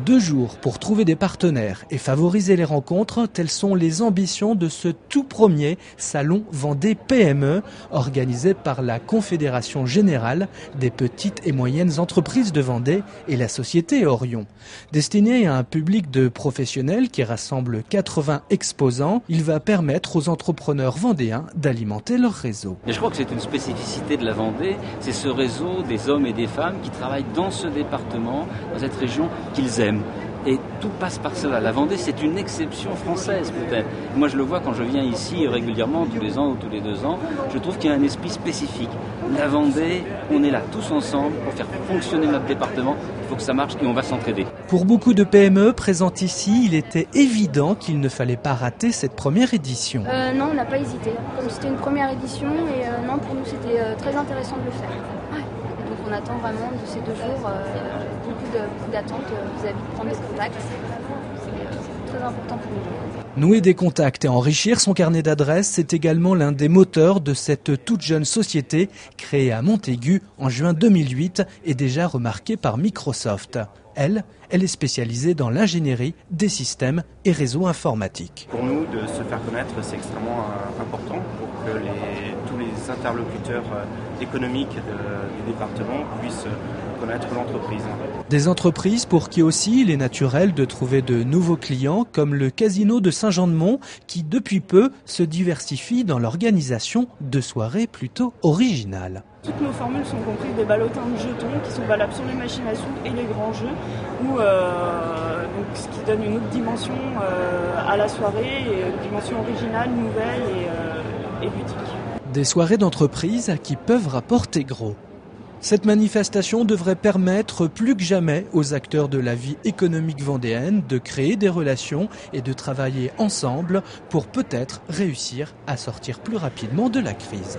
2 jours pour trouver des partenaires et favoriser les rencontres, telles sont les ambitions de ce tout premier salon Vendée PME, organisé par la Confédération Générale des Petites et Moyennes Entreprises de Vendée et la société Orion. Destiné à un public de professionnels qui rassemble 80 exposants, il va permettre aux entrepreneurs vendéens d'alimenter leur réseau. Et je crois que c'est une spécificité de la Vendée, c'est ce réseau des hommes et des femmes qui travaillent dans ce département, dans cette région qu'ils aiment. Et tout passe par cela. La Vendée, c'est une exception française peut-être. Moi, je le vois quand je viens ici régulièrement, tous les ans ou tous les 2 ans. Je trouve qu'il y a un esprit spécifique. La Vendée, on est là tous ensemble pour faire fonctionner notre département. Il faut que ça marche et on va s'entraider. Pour beaucoup de PME présentes ici, il était évident qu'il ne fallait pas rater cette première édition. Non, on n'a pas hésité. Comme c'était une première édition, et non, pour nous, c'était très intéressant de le faire. Ouais. Donc on attend vraiment de ces 2 jours beaucoup d'attentes vis-à-vis de prendre des contacts. C'est très important pour nous. Nouer des contacts et enrichir son carnet d'adresses, c'est également l'un des moteurs de cette toute jeune société créée à Montaigu en juin 2008 et déjà remarquée par Microsoft. Elle est spécialisée dans l'ingénierie des systèmes et réseaux informatiques. Pour nous, de se faire connaître, c'est extrêmement important pour que tous les interlocuteurs économiques du département puissent connaître l'entreprise. Des entreprises pour qui aussi il est naturel de trouver de nouveaux clients, comme le Casino de Saint-Jean-de-Mont, qui depuis peu se diversifie dans l'organisation de soirées plutôt originales. Toutes nos formules sont comprises des ballotins de jetons qui sont valables sur les machines à sous et les grands jeux, donc ce qui donne une autre dimension à la soirée, et une dimension originale, nouvelle et ludique. Des soirées d'entreprise qui peuvent rapporter gros. Cette manifestation devrait permettre plus que jamais aux acteurs de la vie économique vendéenne de créer des relations et de travailler ensemble pour peut-être réussir à sortir plus rapidement de la crise.